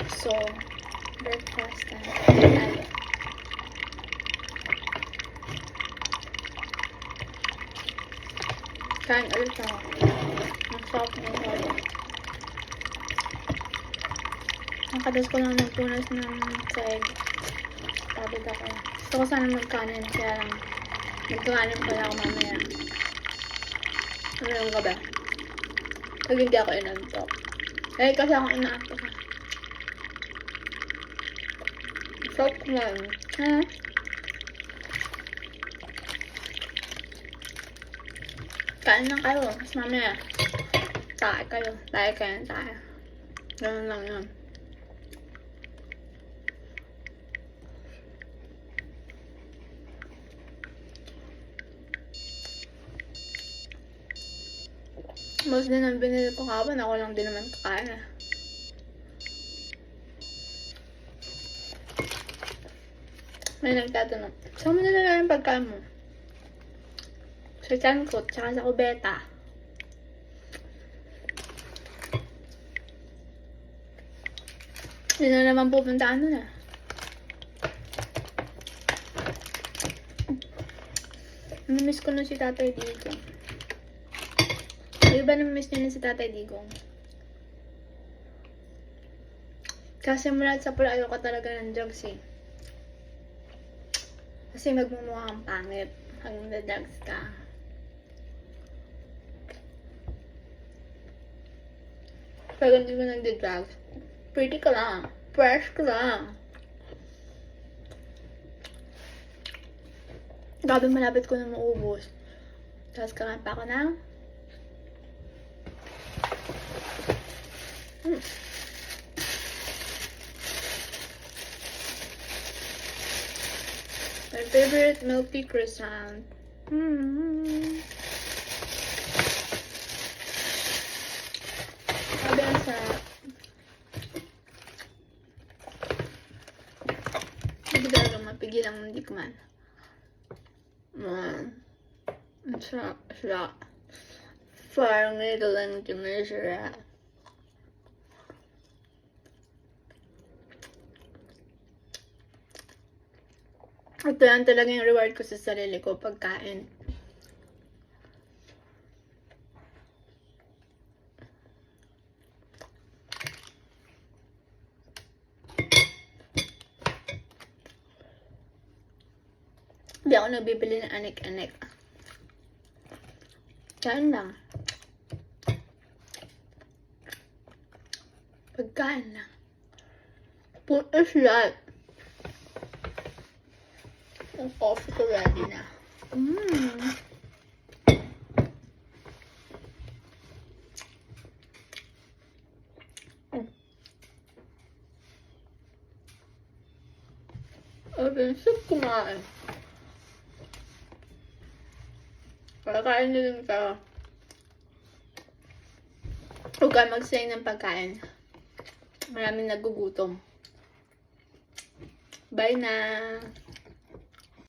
So, breakfast tayo. Kain ulit ako. Ang sarap ng halo. Nakadas ko lang ng tunas ng seg. Tapos ako. Gusto ko sana magkanin. Kaya lang, magkanin pala ako mamaya. Ano yung gabi? Pag hindi ako inantok. Eh, kasi ako inaantok. Sarap kumain. Ha? Kain lang kayo. Mas mamaya. Tae kayo. Tae kayo. Tae. Ganun lang yun. Most din ang binili ko kapan. Ako lang din naman kakain eh. May nagtatanong. Saan mo nilalagay yung pagkain mo? Sa tiyan ko, tsaka sa kubeta. Hindi na naman pupuntaan nun eh. Namimiss ko nun si Tatay Digong. Di ba namimiss nyo na si Tatay Digong? Kasi mula sa pula ayoko talaga ng drugs eh. Kasi magmumukha kang pangit pag nagda-drugs ka. Pag hindi mo nagda-drugs, pretty ka lang. Fresh ka lang. Grabe, malapit ko na maubos. Tapos kakain pa ako ng my favorite milky croissant. Sabi ang sarap. Hindi talaga mapigil ang hindi kuman. Ang sarap siya. Parang nito lang tumisira. Ito lang talaga yung reward ko sa sarili ko, pagkain. Hindi ako nagbibili ng anik-anik. Kain lang. Pagkain lang. Food is life. Ang coffee ko ready na. Sarap kumain. Pagkain na din ka. Huwag ka mag-say ng pagkain. Maraming nagugutom. Bye na!